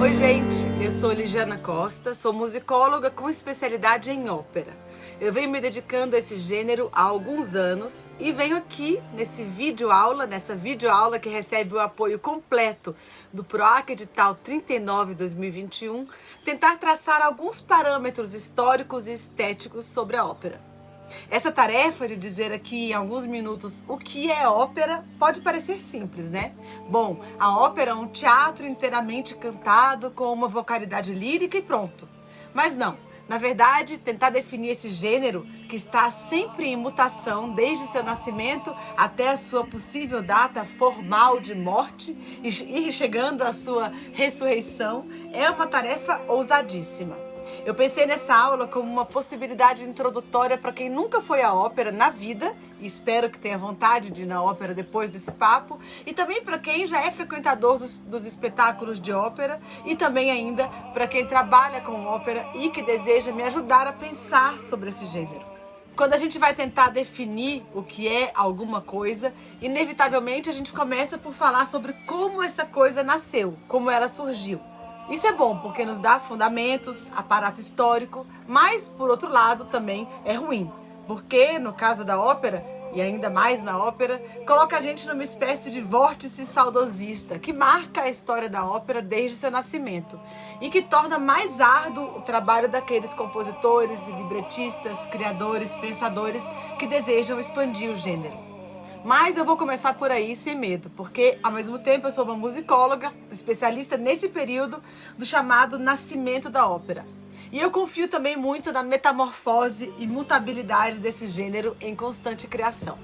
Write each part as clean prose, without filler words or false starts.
Oi gente, eu sou Ligiana Costa, sou musicóloga com especialidade em ópera. Eu venho me dedicando a esse gênero há alguns anos e venho aqui nessa videoaula que recebe o apoio completo do PROAC Edital 39/2021, tentar traçar alguns parâmetros históricos e estéticos sobre a ópera. Essa tarefa de dizer aqui em alguns minutos o que é ópera pode parecer simples, né? Bom, a ópera é um teatro inteiramente cantado com uma vocalidade lírica e pronto. Mas não, na verdade, tentar definir esse gênero que está sempre em mutação desde seu nascimento até a sua possível data formal de morte e chegando à sua ressurreição é uma tarefa ousadíssima. Eu pensei nessa aula como uma possibilidade introdutória para quem nunca foi à ópera na vida, e espero que tenha vontade de ir na ópera depois desse papo, e também para quem já é frequentador dos espetáculos de ópera, e também ainda para quem trabalha com ópera e que deseja me ajudar a pensar sobre esse gênero. Quando a gente vai tentar definir o que é alguma coisa, inevitavelmente a gente começa por falar sobre como essa coisa nasceu, como ela surgiu. Isso é bom porque nos dá fundamentos, aparato histórico, mas, por outro lado, também é ruim. Porque, no caso da ópera, e ainda mais na ópera, coloca a gente numa espécie de vórtice saudosista que marca a história da ópera desde seu nascimento e que torna mais árduo o trabalho daqueles compositores e libretistas, criadores, pensadores que desejam expandir o gênero. Mas eu vou começar por aí sem medo, porque ao mesmo tempo eu sou uma musicóloga, especialista nesse período do chamado nascimento da ópera. E eu confio também muito na metamorfose e mutabilidade desse gênero em constante criação.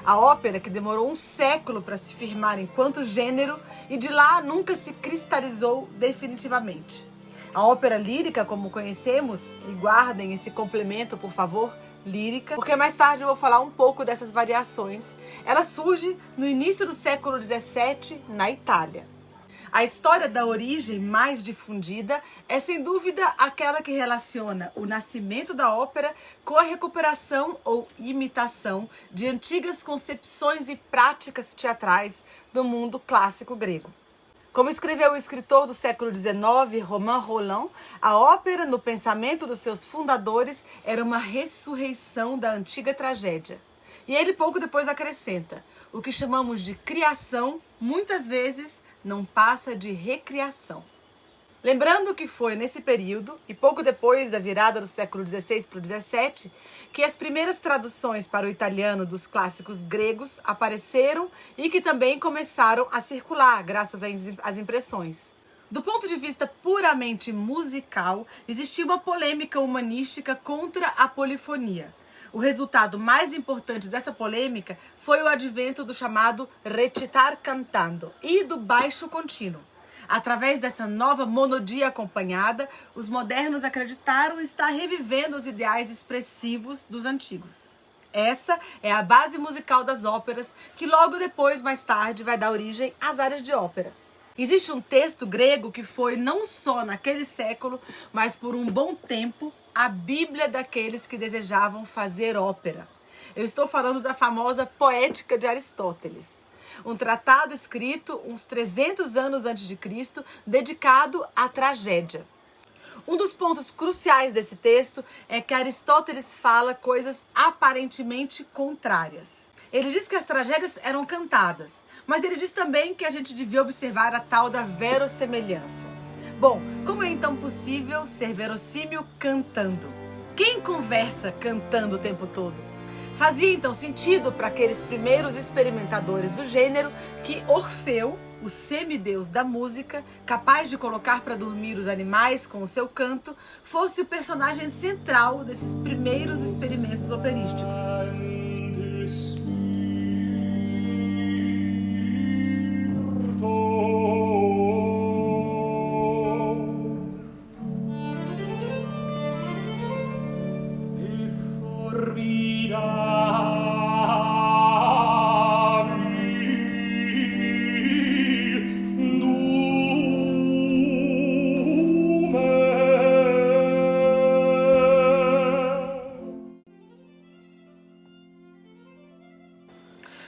A ópera, que demorou um século para se firmar enquanto gênero e de lá nunca se cristalizou definitivamente. A ópera lírica, como conhecemos, e guardem esse complemento, por favor, lírica, porque mais tarde eu vou falar um pouco dessas variações. Ela surge no início do século XVII, na Itália. A história da origem mais difundida é, sem dúvida, aquela que relaciona o nascimento da ópera com a recuperação ou imitação de antigas concepções e práticas teatrais do mundo clássico grego. Como escreveu o escritor do século XIX, Romain Rolland, a ópera, no pensamento dos seus fundadores, era uma ressurreição da antiga tragédia. E ele pouco depois acrescenta: o que chamamos de criação, muitas vezes, não passa de recriação. Lembrando que foi nesse período, e pouco depois da virada do século XVI para o XVII, que as primeiras traduções para o italiano dos clássicos gregos apareceram e que também começaram a circular, graças às impressões. Do ponto de vista puramente musical, existia uma polêmica humanística contra a polifonia. O resultado mais importante dessa polêmica foi o advento do chamado recitar cantando e do baixo contínuo. Através dessa nova monodia acompanhada, os modernos acreditaram estar revivendo os ideais expressivos dos antigos. Essa é a base musical das óperas, que logo depois, mais tarde, vai dar origem às áreas de ópera. Existe um texto grego que foi, não só naquele século, mas por um bom tempo, a Bíblia daqueles que desejavam fazer ópera. Eu estou falando da famosa Poética de Aristóteles. Um tratado escrito uns 300 anos antes de Cristo, dedicado à tragédia. Um dos pontos cruciais desse texto é que Aristóteles fala coisas aparentemente contrárias. Ele diz que as tragédias eram cantadas, mas ele diz também que a gente devia observar a tal da verossemelhança. Bom, como é então possível ser verossímil cantando? Quem conversa cantando o tempo todo? Fazia então sentido para aqueles primeiros experimentadores do gênero que Orfeu, o semideus da música, capaz de colocar para dormir os animais com o seu canto, fosse o personagem central desses primeiros experimentos operísticos.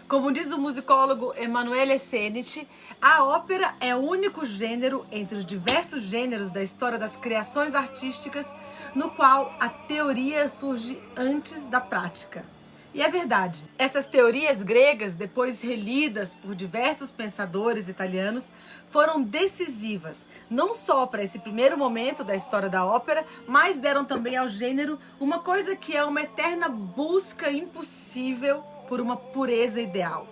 Como diz o musicólogo Emanuele Senich, a ópera é o único gênero entre os diversos gêneros da história das criações artísticas no qual a teoria surge antes da prática. E é verdade. Essas teorias gregas, depois relidas por diversos pensadores italianos, foram decisivas, não só para esse primeiro momento da história da ópera, mas deram também ao gênero uma coisa que é uma eterna busca impossível por uma pureza ideal.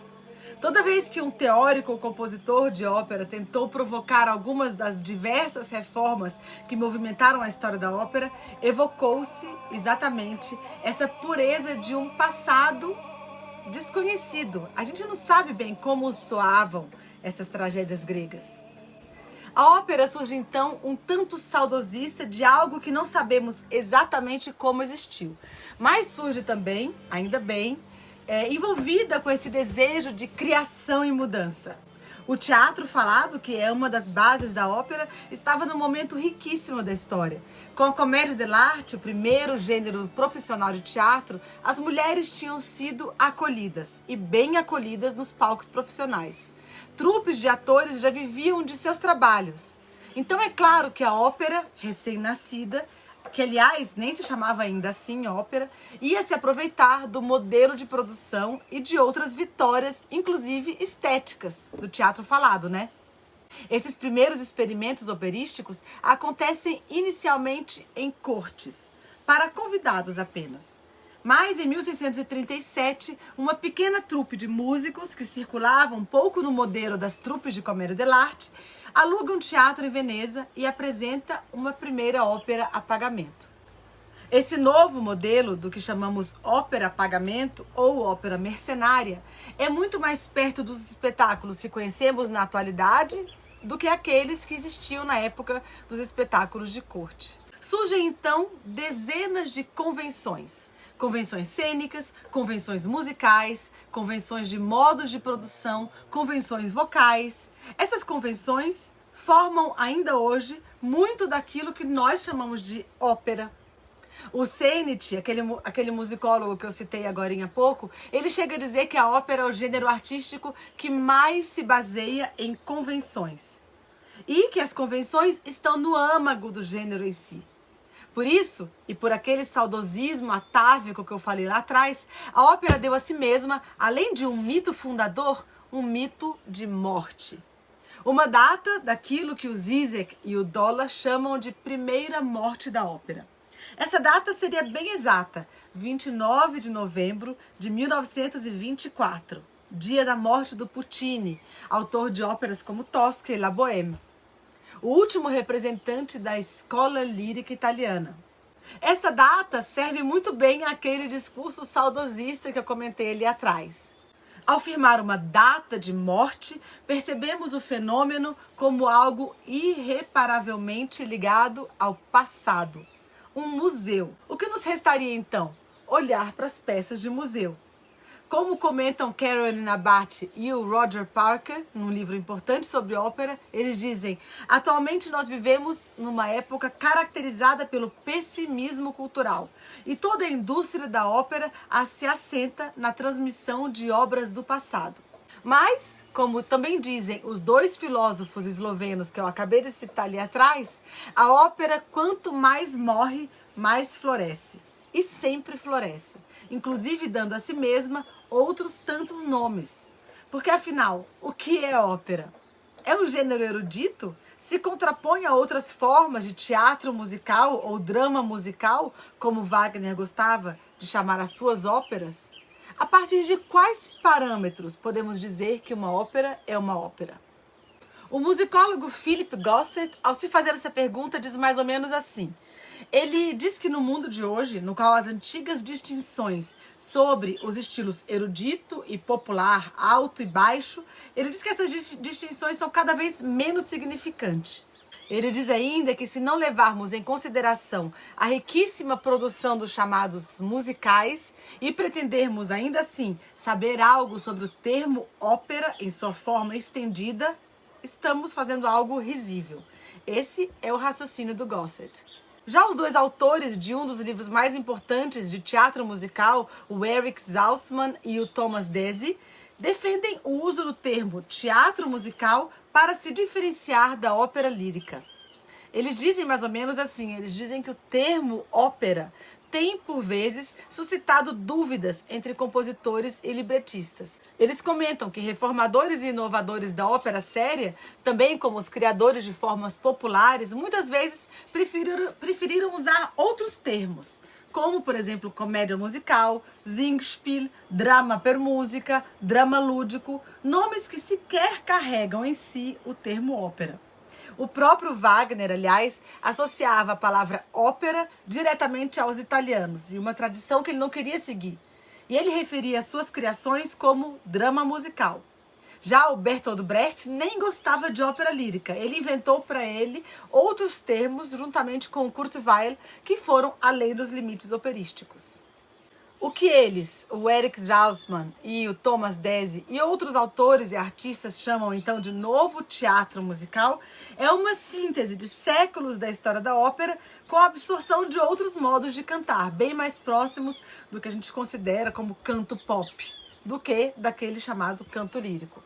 Toda vez que um teórico ou compositor de ópera tentou provocar algumas das diversas reformas que movimentaram a história da ópera, evocou-se exatamente essa pureza de um passado desconhecido. A gente não sabe bem como soavam essas tragédias gregas. A ópera surge então um tanto saudosista de algo que não sabemos exatamente como existiu, mas surge também, ainda bem, envolvida com esse desejo de criação e mudança. O teatro falado, que é uma das bases da ópera, estava num momento riquíssimo da história. Com a comédia dell'arte, o primeiro gênero profissional de teatro, as mulheres tinham sido acolhidas, e bem acolhidas nos palcos profissionais. Trupes de atores já viviam de seus trabalhos. Então é claro que a ópera, recém-nascida, que aliás nem se chamava ainda assim ópera, ia se aproveitar do modelo de produção e de outras vitórias, inclusive estéticas, do teatro falado, né? Esses primeiros experimentos operísticos acontecem inicialmente em cortes, para convidados apenas. Mas em 1637, uma pequena trupe de músicos que circulavam um pouco no modelo das trupes de comédia dell'arte aluga um teatro em Veneza e apresenta uma primeira ópera a pagamento. Esse novo modelo do que chamamos ópera a pagamento ou ópera mercenária é muito mais perto dos espetáculos que conhecemos na atualidade do que aqueles que existiam na época dos espetáculos de corte. Surgem então dezenas de convenções. Convenções cênicas, convenções musicais, convenções de modos de produção, convenções vocais. Essas convenções formam ainda hoje muito daquilo que nós chamamos de ópera. O Senich, aquele musicólogo que eu citei agora há pouco, ele chega a dizer que a ópera é o gênero artístico que mais se baseia em convenções. E que as convenções estão no âmago do gênero em si. Por isso, e por aquele saudosismo atávico que eu falei lá atrás, a ópera deu a si mesma, além de um mito fundador, um mito de morte. Uma data daquilo que o Zizek e o Dollar chamam de primeira morte da ópera. Essa data seria bem exata, 29 de novembro de 1924, dia da morte do Puccini, autor de óperas como Tosca e La Bohème. O último representante da escola lírica italiana. Essa data serve muito bem àquele discurso saudosista que eu comentei ali atrás. Ao firmar uma data de morte, percebemos o fenômeno como algo irreparavelmente ligado ao passado, um museu. O que nos restaria então? Olhar para as peças de museu. Como comentam Carolyn Abate e o Roger Parker, num livro importante sobre ópera, eles dizem: atualmente nós vivemos numa época caracterizada pelo pessimismo cultural e toda a indústria da ópera se assenta na transmissão de obras do passado. Mas, como também dizem os dois filósofos eslovenos que eu acabei de citar ali atrás, a ópera quanto mais morre, mais floresce. E sempre floresce, inclusive dando a si mesma outros tantos nomes. Porque afinal, o que é ópera? É um gênero erudito? Se contrapõe a outras formas de teatro musical ou drama musical, como Wagner gostava de chamar as suas óperas? A partir de quais parâmetros podemos dizer que uma ópera é uma ópera? O musicólogo Philip Gossett, ao se fazer essa pergunta, diz mais ou menos assim: ele diz que no mundo de hoje, no qual as antigas distinções sobre os estilos erudito e popular, alto e baixo, ele diz que essas distinções são cada vez menos significantes. Ele diz ainda que se não levarmos em consideração a riquíssima produção dos chamados musicais e pretendermos ainda assim saber algo sobre o termo ópera em sua forma estendida, estamos fazendo algo risível. Esse é o raciocínio do Gossett. Já os dois autores de um dos livros mais importantes de teatro musical, o Eric Salzman e o Thomas Desi, defendem o uso do termo teatro musical para se diferenciar da ópera lírica. Eles dizem mais ou menos assim, eles dizem que o termo ópera tem, por vezes, suscitado dúvidas entre compositores e libretistas. Eles comentam que reformadores e inovadores da ópera séria, também como os criadores de formas populares, muitas vezes preferiram usar outros termos, como, por exemplo, comédia musical, Singspiel, drama per música, drama lúdico, nomes que sequer carregam em si o termo ópera. O próprio Wagner, aliás, associava a palavra ópera diretamente aos italianos, e uma tradição que ele não queria seguir. E ele referia as suas criações como drama musical. Já o Bertolt Brecht nem gostava de ópera lírica. Ele inventou para ele outros termos, juntamente com o Kurt Weill, que foram além dos limites operísticos. O que eles, o Eric Salzman e o Thomas Desi e outros autores e artistas chamam então de novo teatro musical, é uma síntese de séculos da história da ópera com a absorção de outros modos de cantar, bem mais próximos do que a gente considera como canto pop, do que daquele chamado canto lírico.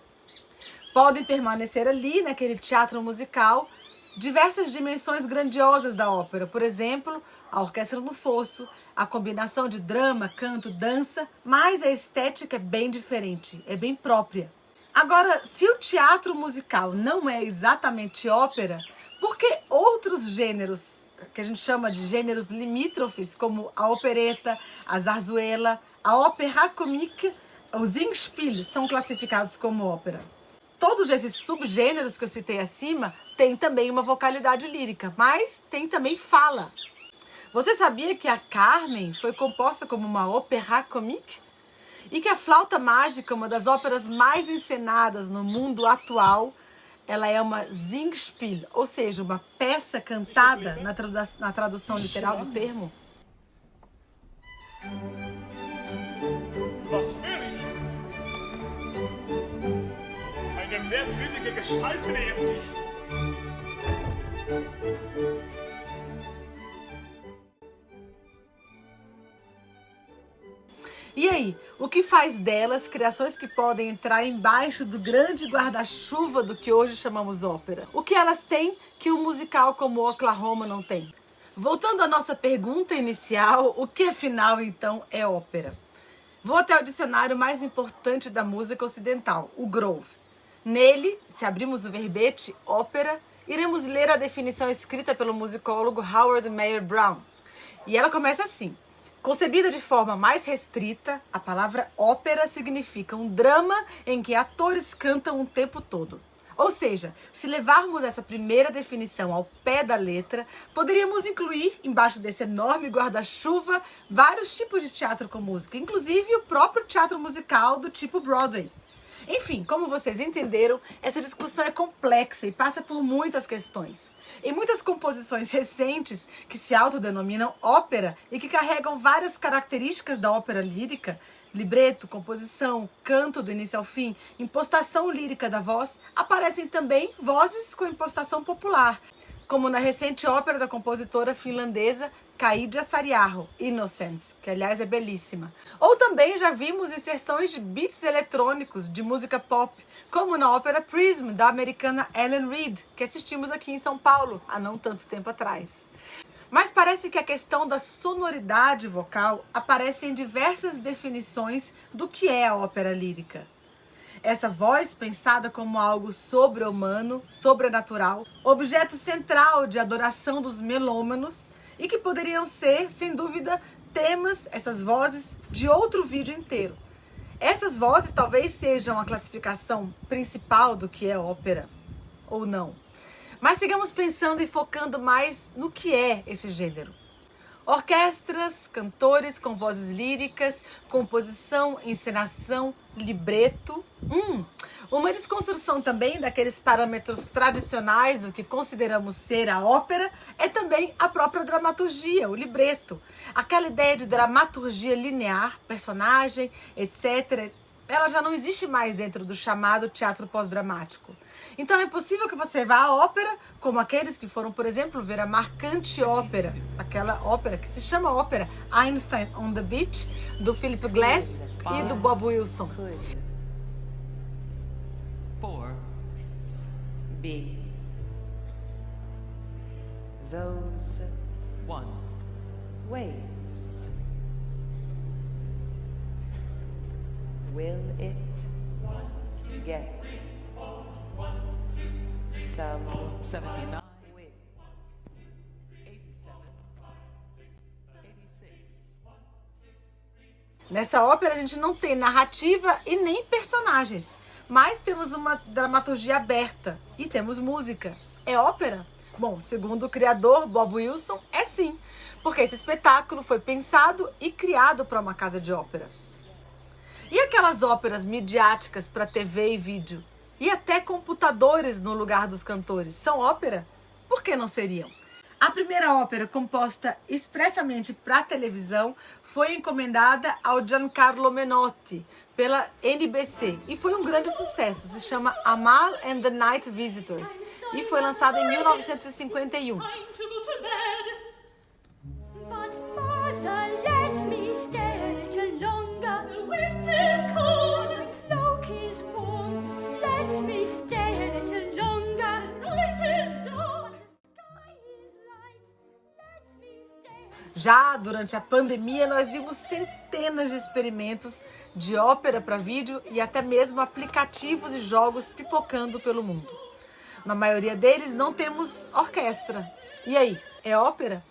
Podem permanecer ali, naquele teatro musical, diversas dimensões grandiosas da ópera, por exemplo, a orquestra no fosso, a combinação de drama, canto, dança, mas a estética é bem diferente, é bem própria. Agora, se o teatro musical não é exatamente ópera, por que outros gêneros, que a gente chama de gêneros limítrofes, como a opereta, a zarzuela, a ópera comique, os Singspiel, são classificados como ópera? Todos esses subgêneros que eu citei acima têm também uma vocalidade lírica, mas tem também fala. Você sabia que a Carmen foi composta como uma ópera comique? E que a Flauta Mágica, uma das óperas mais encenadas no mundo atual, ela é uma Singspiel, ou seja, uma peça cantada na tradução literal do termo? Was höre ich? Eine merkwürdige Gestalt nähert sich. E aí, o que faz delas criações que podem entrar embaixo do grande guarda-chuva do que hoje chamamos ópera? O que elas têm que um musical como Oklahoma não tem? Voltando à nossa pergunta inicial, o que afinal então é ópera? Vou até o dicionário mais importante da música ocidental, o Grove. Nele, se abrirmos o verbete ópera, iremos ler a definição escrita pelo musicólogo Howard Mayer Brown. E ela começa assim: concebida de forma mais restrita, a palavra ópera significa um drama em que atores cantam o tempo todo. Ou seja, se levarmos essa primeira definição ao pé da letra, poderíamos incluir, embaixo desse enorme guarda-chuva, vários tipos de teatro com música, inclusive o próprio teatro musical do tipo Broadway. Enfim, como vocês entenderam, essa discussão é complexa e passa por muitas questões. Em muitas composições recentes que se autodenominam ópera e que carregam várias características da ópera lírica, libreto, composição, canto do início ao fim, impostação lírica da voz, aparecem também vozes com impostação popular, como na recente ópera da compositora finlandesa Kaidia Sariaho, Innocence, que aliás é belíssima. Ou também já vimos inserções de beats eletrônicos de música pop, como na ópera Prism, da americana Ellen Reed, que assistimos aqui em São Paulo há não tanto tempo atrás. Mas parece que a questão da sonoridade vocal aparece em diversas definições do que é a ópera lírica. Essa voz pensada como algo sobre-humano, sobrenatural, objeto central de adoração dos melômanos e que poderiam ser, sem dúvida, temas, essas vozes, de outro vídeo inteiro. Essas vozes talvez sejam a classificação principal do que é ópera, ou não. Mas sigamos pensando e focando mais no que é esse gênero. Orquestras, cantores com vozes líricas, composição, encenação, libreto. Uma desconstrução também daqueles parâmetros tradicionais do que consideramos ser a ópera é também a própria dramaturgia, o libreto. Aquela ideia de dramaturgia linear, personagem, etc., ela já não existe mais dentro do chamado teatro pós-dramático. Então é possível que você vá à ópera, como aqueles que foram, por exemplo, ver a marcante ópera, aquela ópera que se chama ópera Einstein on the Beach, do Philip Glass e do Bob Wilson. 4. B. Those 1. ways. Will it get some 79. with 87. 86. Nessa ópera a gente não tem narrativa e nem personagens, mas temos uma dramaturgia aberta e temos música. É ópera? Bom, segundo o criador Bob Wilson, é sim, porque esse espetáculo foi pensado e criado para uma casa de ópera. E aquelas óperas midiáticas para TV e vídeo? E até computadores no lugar dos cantores, são ópera? Por que não seriam? A primeira ópera composta expressamente para televisão foi encomendada ao Giancarlo Menotti pela NBC e foi um grande sucesso. Se chama Amal and the Night Visitors e foi lançada em 1951. But father, let me stay a little longer. The wind is cold, my cloak is warm. Let me stay a little longer. The night is dark, the sky is light. Let me stay. Já durante a pandemia, nós vimos centenas de experimentos de ópera para vídeo e até mesmo aplicativos e jogos pipocando pelo mundo. Na maioria deles não temos orquestra. E aí, é ópera?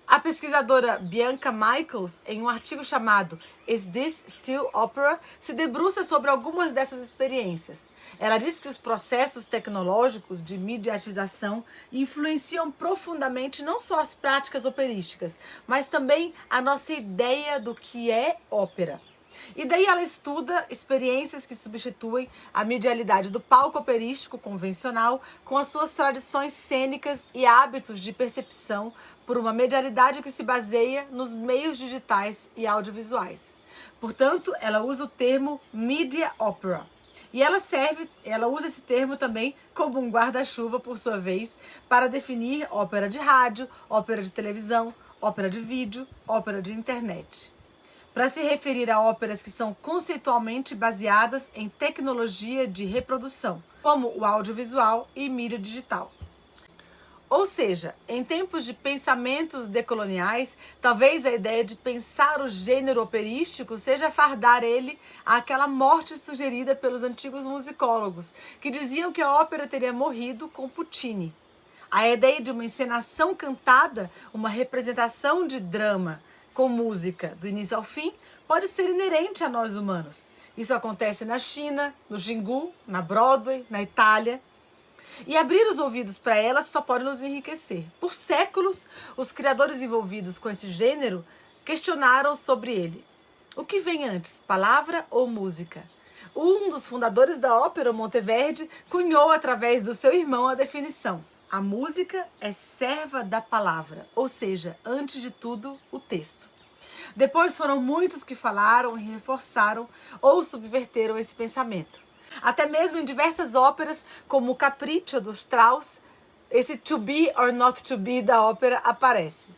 A pesquisadora Bianca Michaels, em um artigo chamado Is This Still Opera?, se debruça sobre algumas dessas experiências. Ela diz que os processos tecnológicos de mediatização influenciam profundamente não só as práticas operísticas, mas também a nossa ideia do que é ópera. E daí ela estuda experiências que substituem a medialidade do palco operístico convencional com as suas tradições cênicas e hábitos de percepção por uma medialidade que se baseia nos meios digitais e audiovisuais. Portanto, ela usa o termo media opera. E ela usa esse termo também como um guarda-chuva, por sua vez, para definir ópera de rádio, ópera de televisão, ópera de vídeo, ópera de internet. Para se referir a óperas que são conceitualmente baseadas em tecnologia de reprodução, como o audiovisual e mídia digital. Ou seja, em tempos de pensamentos decoloniais, talvez a ideia de pensar o gênero operístico seja fardar ele àquela morte sugerida pelos antigos musicólogos, que diziam que a ópera teria morrido com Puccini. A ideia de uma encenação cantada, uma representação de drama, com música do início ao fim, pode ser inerente a nós humanos. Isso acontece na China, no Xingu, na Broadway, na Itália. E abrir os ouvidos para elas só pode nos enriquecer. Por séculos, os criadores envolvidos com esse gênero questionaram sobre ele. O que vem antes, palavra ou música? Um dos fundadores da ópera, Monteverdi, cunhou através do seu irmão a definição. A música é serva da palavra, ou seja, antes de tudo, o texto. Depois foram muitos que falaram e reforçaram ou subverteram esse pensamento. Até mesmo em diversas óperas, como o Capriccio dos Strauss, esse to be or not to be da ópera aparece.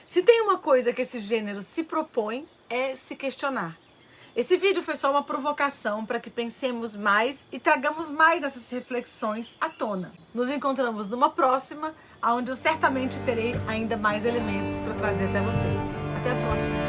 Se tem uma coisa que esse gênero se propõe, é se questionar. Esse vídeo foi só uma provocação para que pensemos mais e tragamos mais essas reflexões à tona. Nos encontramos numa próxima, onde eu certamente terei ainda mais elementos para trazer até vocês. Até a próxima!